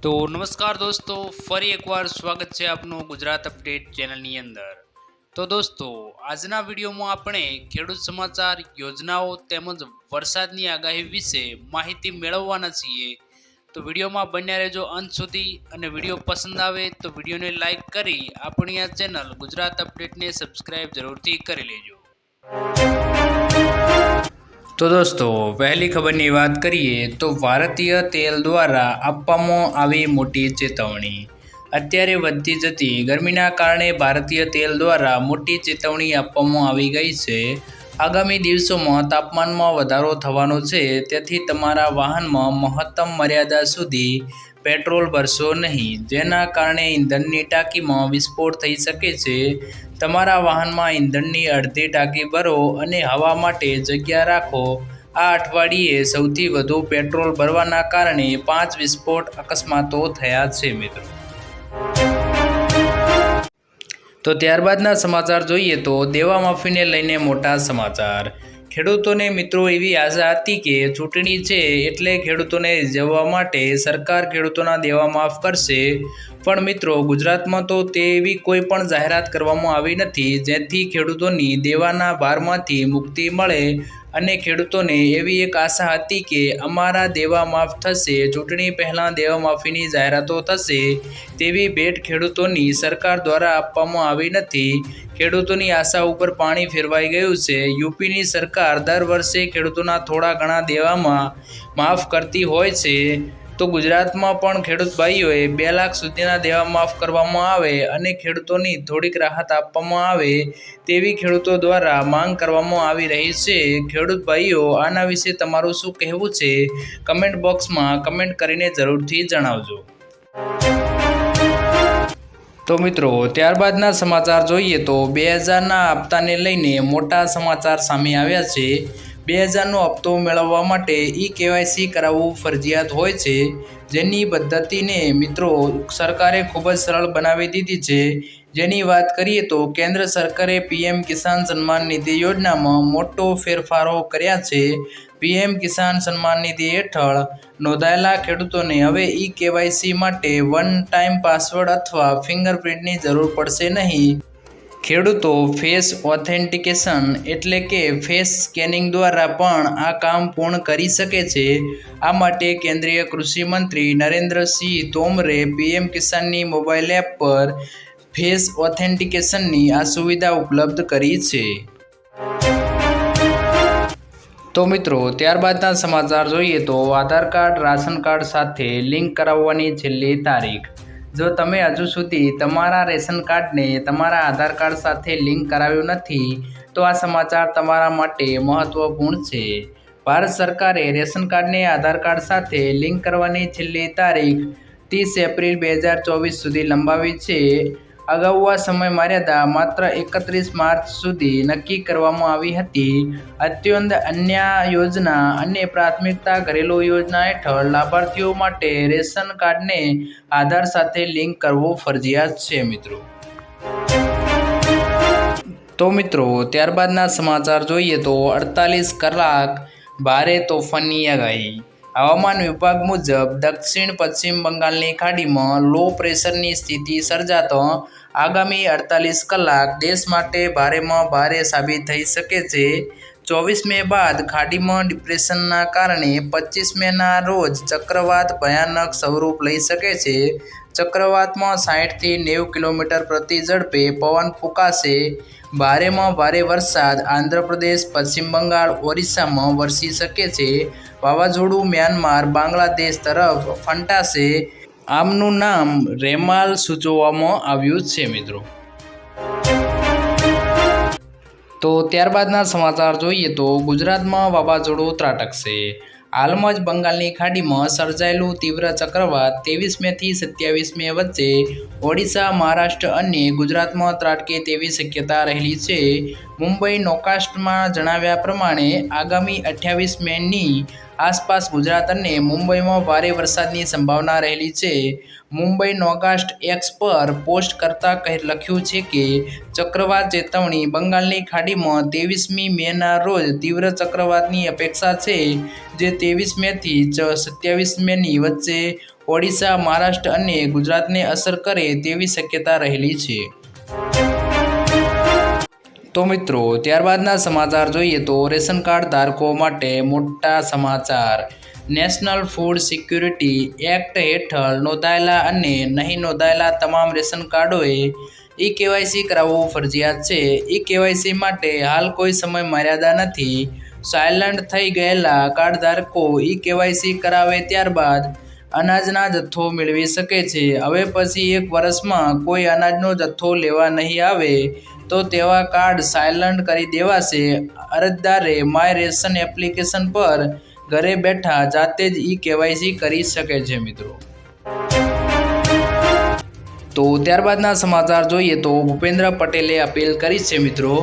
તો નમસ્કાર દોસ્તો, ફરી એકવાર સ્વાગત છે આપનું ગુજરાત અપડેટ ચેનલની અંદર। તો દોસ્તો, આજના વિડીયોમાં આપણે ખેડૂત સમાચાર, યોજનાઓ તેમજ વરસાદની આગાહી વિશે માહિતી મેળવવાના છીએ। તો વિડીયોમાં બન્યા રહેજો અંત સુધી, અને વિડીયો પસંદ આવે તો વિડીયોને લાઇક કરી આપણી આ ચેનલ ગુજરાત અપડેટને સબસ્ક્રાઇબ જરૂરથી કરી લેજો। તો દોસ્તો, પહેલી ખબરની વાત કરીએ તો ભારતીય તેલ દ્વારા આપવામાં આવી મોટી ચેતવણી। અત્યારે વધતી જતી ગરમીના કારણે ભારતીય તેલ દ્વારા મોટી ચેતવણી આપવામાં આવી ગઈ છે। આગામી દિવસોમાં તાપમાનમાં વધારો થવાનો છે, તેથી તમારા વાહનમાં મહત્તમ મર્યાદા સુધી પેટ્રોલ ભરશો નહીં, જેના કારણે ઈંધણની ટાંકીમાં વિસ્ફોટ થઈ શકે છે। તમારા વાહનમાં ઈંધણની અડધી ટાંકી ભરો અને હવા માટે જગ્યા રાખો। આ અઠવાડિયે સૌથી વધુ પેટ્રોલ ભરવાના કારણે 5 વિસ્ફોટ અકસ્માતો થયા છે મિત્રો। તો ત્યારબાદના સમાચાર જોઈએ તો દેવા માફીને લઈને મોટા સમાચાર। ખેડૂતોને મિત્રો એવી આશા હતી કે ચૂંટણી છે એટલે ખેડૂતોને રીઝવવા માટે સરકાર ખેડૂતોના દેવા માફ કરશે, પણ મિત્રો ગુજરાતમાં તો તેવી કોઈ પણ જાહેરાત કરવામાં આવી નથી, જેથી ખેડૂતોની દેવાના ભારમાંથી મુક્તિ મળે અને ખેડૂતોને એવી એક આશા હતી કે અમારા દેવા માફ થશે, ચૂંટણી પહેલાં દેવા માફીની જાહેરાતો થશે, તેવી ભેટ ખેડૂતોની સરકાર દ્વારા આપવામાં આવી નથી। ખેડૂતોની આશા ઉપર પાણી ફેરવાઈ ગયું છે। યુપીની સરકાર દર વર્ષે ખેડૂતોના થોડા ઘણા દેવામાં માફ કરતી હોય છે, તો ગુજરાતમાં પણ ખેડૂત ભાઈઓએ 2 લાખ સુધીના દેવા માફ કરવામાં આવે અને ખેડૂતોની થોડીક રાહત આપવામાં આવે તેવી ખેડૂતો દ્વારા માંગ કરવામાં આવી રહી છે। ખેડૂત ભાઈઓ, આના વિશે તમારું શું કહેવું છે? કમેન્ટ બોક્સમાં કમેન્ટ કરીને જરૂરથી જણાવજો। તો મિત્રો, ત્યારબાદના સમાચાર જોઈએ તો 2000ના હપ્તાને લઈને મોટા સમાચાર સામે આવ્યા છે। 2000નો હપ્તો મેળવવા માટે KYC કરાવવું ફરજિયાત હોય છે, જેની પદ્ધતિને મિત્રો સરકારે ખૂબ જ સરળ બનાવી દીધી છે। જેની વાત કરીએ તો કેન્દ્ર સરકારે PM કિસાન સન્માન નિધિ યોજનામાં મોટો ફેરફારો કર્યા છે। PM કિસાન સન્માન નિધિ હેઠળ નોંધાયેલા ખેડૂતોને હવે KYC માટે વન ટાઈમ પાસવર્ડ અથવા ફિંગરપ્રિન્ટની જરૂર પડશે નહીં। ખેડૂતો ફેસ ઓથેન્ટિકેશન એટલે કે ફેસ સ્કેનિંગ દ્વારા પણ આ કામ પૂર્ણ કરી શકે છે। આ માટે કેન્દ્રીય કૃષિ મંત્રી નરેન્દ્રસિંહ તોમરે PM કિસાનની મોબાઈલ એપ પર ફેસ ઓથેન્ટિકેશનની આ સુવિધા ઉપલબ્ધ કરી છે। તો મિત્રો, ત્યારબાદના સમાચાર જોઈએ તો આધાર કાર્ડ રાશન કાર્ડ સાથે લિંક કરાવવાની છેલ્લી તારીખ। જો તમે હજુ સુધી તમારા રેશન કાર્ડને તમારા આધાર કાર્ડ સાથે લિંક કરાવ્યું નથી, તો આ સમાચાર તમારા માટે મહત્વપૂર્ણ છે। ભારત સરકારે રેશન કાર્ડને આધાર કાર્ડ સાથે લિંક કરવાની છેલ્લી તારીખ 30 એપ્રિલ 2024 સુધી લંબાવી છે। અગાઉ આ સમય મર્યાદા માત્ર 31 માર્ચ સુધી નક્કી કરવામાં આવી હતી। અત્યંત અન્ય યોજના અને પ્રાથમિકતા ઘરેલુ યોજના હેઠળ લાભાર્થીઓ માટે રેશન કાર્ડને આધાર સાથે લિંક કરવું ફરજિયાત છે મિત્રો। તો મિત્રો, ત્યારબાદના સમાચાર જોઈએ તો 48 કલાક ભારે તોફાનની આગાહી। હવામાન વિભાગ મુજબ દક્ષિણ પશ્ચિમ બંગાળની ખાડીમાં લો પ્રેશરની સ્થિતિ સર્જાતા આગામી 48 કલાક દેશ માટે ભારેમાં ભારે સાબિત થઈ શકે છે। 24 મે બાદ ખાડીમાં ડિપ્રેશનના કારણે 25 મેના રોજ ચક્રવાત ભયાનક સ્વરૂપ લઈ શકે છે। ચક્રવાતમાં 60થી 90 કિલોમીટર પ્રતિ ઝડપે પવન ફૂંકાશે। ભારેમાં ભારે વરસાદ આંધ્રપ્રદેશ, પશ્ચિમ બંગાળ, ઓરિસ્સામાં વરસી શકે છે। વાવાઝોડું મ્યાનમાર, બાંગ્લાદેશ તરફ ફંટાશે। આમનું નામ રેમાલ સૂચવવામાં આવ્યું છે મિત્રો। તો ત્યારબાદના સમાચાર જોઈએ તો ગુજરાતમાં વાવાઝોડું ત્રાટકશે। હાલમાં જ બંગાળની ખાડીમાં સર્જાયેલું તીવ્ર ચક્રવાત 23 મેથી 27 મે વચ્ચે ઓડિશા, મહારાષ્ટ્ર અને ગુજરાતમાં ત્રાટકે તેવી શક્યતા રહેલી છે। મુંબઈ નોકાસ્ટમાં જણાવ્યા પ્રમાણે આગામી 28 મેની આસપાસ ગુજરાત અને મુંબઈમાં ભારે વરસાદની સંભાવના રહેલી છે। મુંબઈ નોકાસ્ટ એક્સ પર પોસ્ટ કરતાં લખ્યું છે કે ચક્રવાત ચેતવણી બંગાળની ખાડીમાં 23મી મેના રોજ તીવ્ર ચક્રવાતની અપેક્ષા છે, જે 23 મેથી 27 મેની વચ્ચે ઓડિશા, મહારાષ્ટ્ર અને ગુજરાતને અસર કરે તેવી શક્યતા રહેલી છે। તો મિત્રો ત્યારબાદના સમાચાર જોઈએ તો રેશન કાર્ડ ધારકો માટે મોટા સમાચાર। નેશનલ ફૂડ સિક્યુરિટી એક્ટ હેઠળ નોંધાયેલા અને નહીં નોંધાયેલા તમામ રેશન કાર્ડોએ ઈ-કેવાયસી કરાવવું ફરજિયાત છે। ઈ-કેવાયસી માટે હાલ કોઈ સમય મર્યાદા નથી। સાયલન્ટ થઈ ગયેલા કાર્ડ ધારકો ઈ-કેવાયસી કરાવે ત્યારબાદ અનાજના જથ્થો મેળવી શકે છે। હવે પછી 1 વર્ષમાં કોઈ અનાજનો જથ્થો લેવા નહીં આવે તો તેવા કાર્ડ સાયલન્ટ કરી દેવાશે। અરજદારે માય રેશન એપ્લિકેશન પર ઘરે બેઠા જાતે જ ઈ-કેવાયસી કરી શકે છે મિત્રો। તો ત્યારબાદના સમાચાર જોઈએ તો ભૂપેન્દ્ર પટેલે અપીલ કરી છે મિત્રો।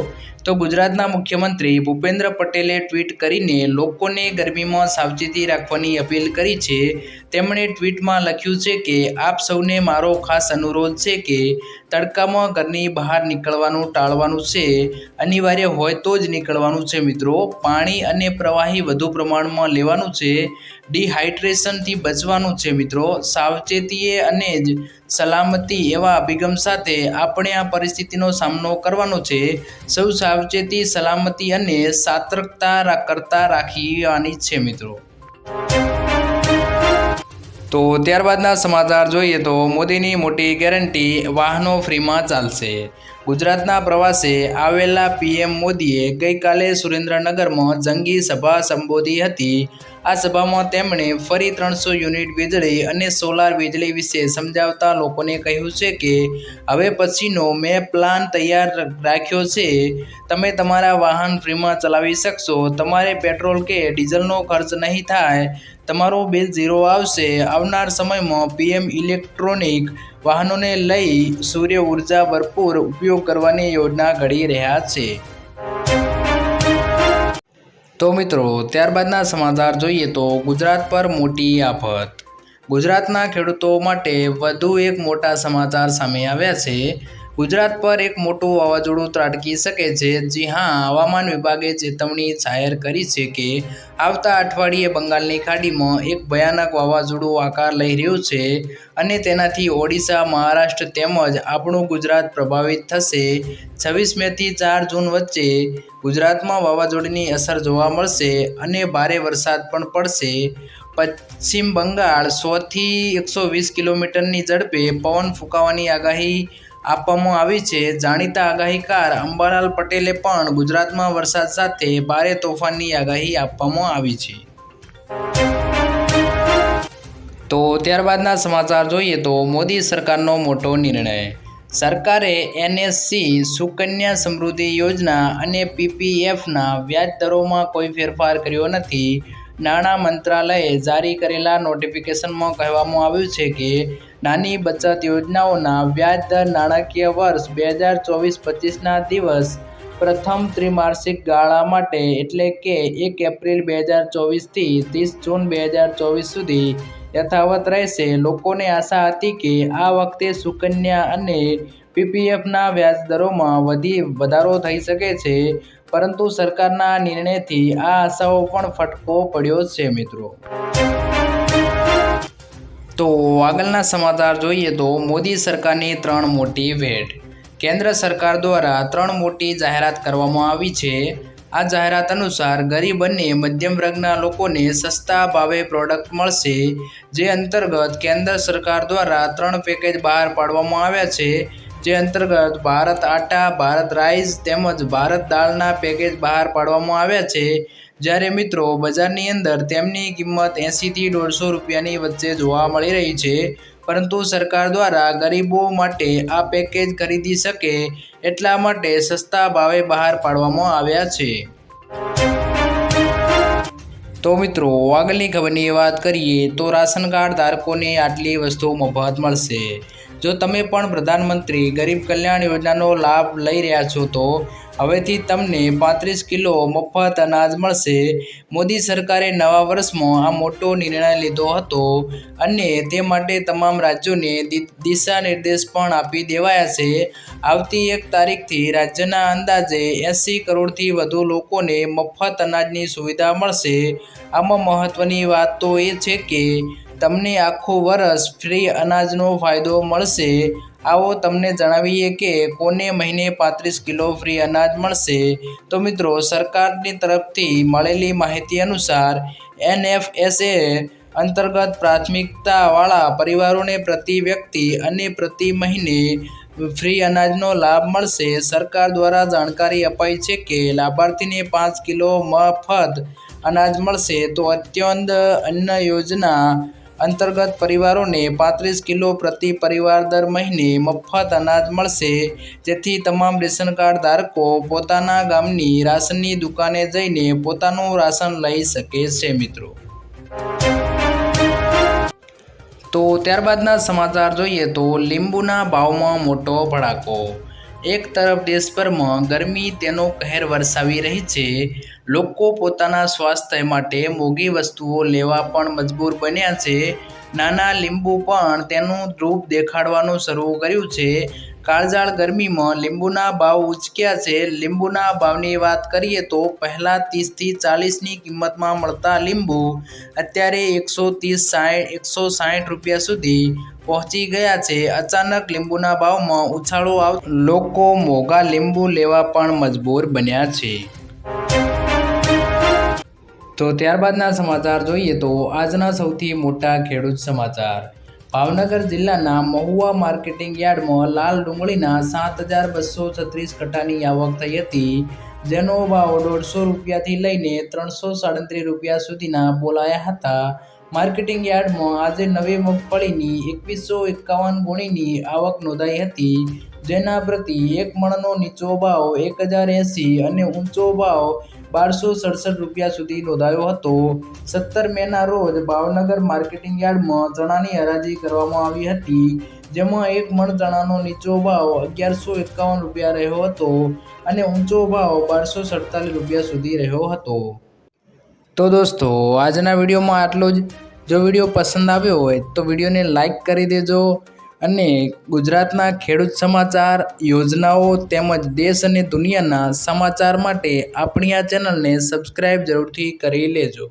તો ગુજરાતના મુખ્યમંત્રી ભૂપેન્દ્ર પટેલે ટ્વીટ કરીને લોકોને ગરમીમાં સાવચેતી રાખવાની અપીલ કરી છે। તેમણે ટ્વીટમાં લખ્યું છે કે આપ સૌને મારો ખાસ અનુરોધ છે કે તડકામાં ઘરની બહાર નીકળવાનું ટાળવાનું છે। અનિવાર્ય હોય તો જ નીકળવાનું છે મિત્રો। પાણી અને પ્રવાહી વધુ પ્રમાણમાં લેવાનું છે। ડિહાઇડ્રેશનથી બચવાનું છે મિત્રો। સાવચેતીએ અને જ સલામતી એવા અભિગમ સાથે આપણે આ પરિસ્થિતિનો સામનો કરવાનો છે। સૌ સાવચેતી, સલામતી અને સતર્કતા કરતા રાખવાની છે મિત્રો। તો ત્યારબાદના સમાચાર જોઈએ તો મોદીની મોટી ગેરંટી, વાહનો ફ્રીમાં ચાલશે। ગુજરાતના પ્રવાસે આવેલા પીએમ મોદીએ ગઈકાલે સુરેન્દ્રનગરમાં જંગી સભા સંબોધી હતી। આ સભામાં તેમણે ફરી 300 યુનિટ વીજળી અને સોલાર વીજળી વિશે સમજાવતા લોકોને કહ્યું છે કે હવે પછીનો મેં પ્લાન તૈયાર રાખ્યો છે। તમે તમારા વાહન ફ્રીમાં ચલાવી શકશો। તમારે પેટ્રોલ કે ડીઝલનો ખર્ચ નહીં થાય। તમારું બિલ ઝીરો આવશે। આવનાર સમયમાં પીએમ ઇલેક્ટ્રોનિક વાહનોને લઈ સૂર્ય ઉર્જા ભરપૂર ઉપયોગ કરવાની યોજના ઘડી રહ્યા છે। તો મિત્રો ત્યારબાદના સમાચાર જોઈએ તો ગુજરાત પર મોટી આફત। ગુજરાતના ખેડૂતો માટે વધુ એક મોટા સમાચાર સામે આવ્યા છે। ગુજરાત પર એક મોટું વાવાઝોડું ત્રાટકી શકે છે। જી હા, હવામાન વિભાગે ચેતવણી જાહેર કરી છે કે આવતા અઠવાડિયે બંગાળની ખાડીમાં એક ભયાનક વાવાઝોડું આકાર લઈ રહ્યું છે અને તેનાથી ઓડિશા, મહારાષ્ટ્ર તેમજ આપણું ગુજરાત પ્રભાવિત થશે। 26 મેથી 4 જૂન વચ્ચે ગુજરાતમાં વાવાઝોડાની અસર જોવા મળશે અને ભારે વરસાદ પણ પડશે। પશ્ચિમ બંગાળ 100 થી 120 કિલોમીટરની ઝડપે પવન ફૂંકાવાની આગાહી આપવામાં આવી છે। જાણીતા આગાહીકાર અંબાલાલ પટેલે પણ ગુજરાતમાં વરસાદ સાથે ભારે તોફાનની આગાહી આપવામાં આવી છે। તો ત્યારબાદના સમાચાર જોઈએ તો મોદી સરકારનો મોટો નિર્ણય। સરકારે એનએસસી, સુકન્યા સમૃદ્ધિ યોજના અને પીપીએફના વ્યાજ દરોમાં કોઈ ફેરફાર કર્યો નથી। નાણાં મંત્રાલયે જારી કરેલા નોટિફિકેશનમાં કહેવામાં આવ્યું છે કે નાની બચત યોજનાઓના વ્યાજ દર નાણાકીય વર્ષ 2024-25ના દિવસ પ્રથમ ત્રિમાસિક ગાળા માટે એટલે કે 1 એપ્રિલ 2024 થી 30 જૂન 2024 સુધી યથાવત રહેશે। લોકોને આશા હતી કે આ વખતે સુકન્યા અને પીપીએફના વ્યાજદરોમાં વધારો થઈ શકે છે, પરંતુ સરકારના નિર્ણયથી આ આશાઓ પણ ફટકો પડ્યો છે મિત્રો। તો આગળના સમાચાર જોઈએ તો મોદી સરકારની 3 મોટી ભેટ। કેન્દ્ર સરકાર દ્વારા 3 મોટી જાહેરાત કરવામાં આવી છે। આ જાહેરાત અનુસાર ગરીબ અને મધ્યમ વર્ગના લોકોને સસ્તા ભાવે પ્રોડક્ટ મળશે। જે અંતર્ગત કેન્દ્ર સરકાર દ્વારા 3 પેકેજ બહાર પાડવામાં આવ્યા છે। જે અંતર્ગત ભારત આટા, ભારત રાઈસ તેમજ ભારત દાળના પેકેજ બહાર પાડવામાં આવ્યા છે। જ્યારે મિત્રો બજારની અંદર તેમની કિંમત 80 થી 150 રૂપિયાની વચ્ચે જોવા મળી રહી છે, પરંતુ સરકાર દ્વારા ગરીબો માટે આ પેકેજ ખરીદી શકે એટલા માટે સસ્તા ભાવે બહાર પાડવામાં આવ્યા છે। તો મિત્રો આગળની ખબરની વાત કરીએ તો રાશન કાર્ડ ધારકોને આટલી વસ્તુ મફત મળશે। જો તમે પણ પ્રધાનમંત્રી ગરીબ કલ્યાણ યોજનાનો લાભ લઈ રહ્યા છો તો હવેથી તમને 35 કિલો મફત અનાજ મળશે। મોદી સરકારે નવા વર્ષમાં આ મોટો નિર્ણય લીધો હતો અને તે માટે તમામ રાજ્યોને દિશા નિર્દેશ પણ આપી દેવાયા છે। આવતી 1 તારીખથી રાજ્યના અંદાજે 80 કરોડથી વધુ લોકોને મફત અનાજની સુવિધા મળશે। આમાં મહત્વની વાત તો એ છે કે તમને આખું વર્ષ ફ્રી અનાજનો ફાયદો મળશે? આવો તમને જણાવીએ કે કોને મહિને 35 કિલો ફ્રી અનાજ મળશે. તો મિત્રો, સરકારની તરફથી મળેલી માહિતી અનુસાર NFSA અંતર્ગત પ્રાથમિકતાવાળા પરિવારોને પ્રતિ વ્યક્તિ અને પ્રતિ મહિને ફ્રી અનાજનો લાભ મળશે. સરકાર દ્વારા જાણકારી અપાઈ છે કે લાભાર્થીને 5 કિલો મફત અનાજ મળશે. તો અંત્યોદય અન્ન યોજના અંતર્ગત પરિવારોને 35 કિલો પ્રતિ પરિવાર દર મહિને મફત અનાજ મળશે, જેથી તમામ રેશન કાર્ડ ધારકો પોતાના ગામની રાશનની દુકાને જઈને પોતાનું રાશન લઈ શકે છે. મિત્રો, તો ત્યારબાદના સમાચાર જોઈએ તો લીંબુના ભાવમાં મોટો ભડાકો. એક તરફ દેશભરમાં ગરમી તેનો કહેર વરસાવી રહી છે. લોકો પોતાના સ્વાસ્થ્ય માટે મોંઘી વસ્તુઓ લેવા પણ મજબૂર બન્યા છે. નાના લીંબુ પણ તેનું રૂપ દેખાડવાનું શરૂ કર્યું છે. કાળઝાળ ગરમીમાં લીંબુના ભાવ ઉંચક્યા છે. લીંબુના ભાવની વાત કરીએ તો પહેલાં 30 થી 40ની કિંમતમાં મળતા લીંબુ અત્યારે 130-160 રૂપિયા સુધી પહોંચી ગયા છે. અચાનક લીંબુના ભાવમાં ઉછાળો આવતા લોકો મોંઘા લીંબુ લેવા પણ મજબૂર બન્યા છે. તો ત્યારબાદના સમાચાર જોઈએ તો આજના સૌથી મોટા ખેડૂત સમાચાર. ભાવનગર જિલ્લાના મહુવા માર્કેટિંગ યાર્ડમાં લાલ ડુંગળીના 7,236 કટ્ટાની આવક થઈ હતી, જેનો ભાવ 150 રૂપિયાથી લઈને 337 રૂપિયા સુધીના બોલાયા હતા. માર્કેટિંગ યાર્ડમાં આજે નવી મગફળીની 2151 ગુણીની આવક નોંધાઈ હતી, જેના પ્રતિ એક મણનો નીચો ભાવ 1080 અને ઊંચો ભાવ 1267 રૂપિયા સુધી નોંધાયો હતો. 17 મેના રોજ ભાવનગર માર્કેટિંગ યાર્ડમાં ચણાની હરાજી કરવામાં આવી હતી, જેમાં એક મણ ચણાનો નીચો ભાવ 1151 રૂપિયા રહ્યો હતો અને ઊંચો ભાવ 1247 રૂપિયા સુધી રહ્યો હતો. તો દોસ્તો, આજના વિડીયોમાં આટલું જ. જો વિડીયો પસંદ આવ્યો હોય તો વિડીયોને લાઈક કરી દેજો અને ગુજરાતના ખેડૂત સમાચાર, યોજનાઓ તેમજ દેશ અને દુનિયાના સમાચાર માટે આપણી આ ચેનલને સબસ્ક્રાઈબ જરૂરથી કરી લેજો.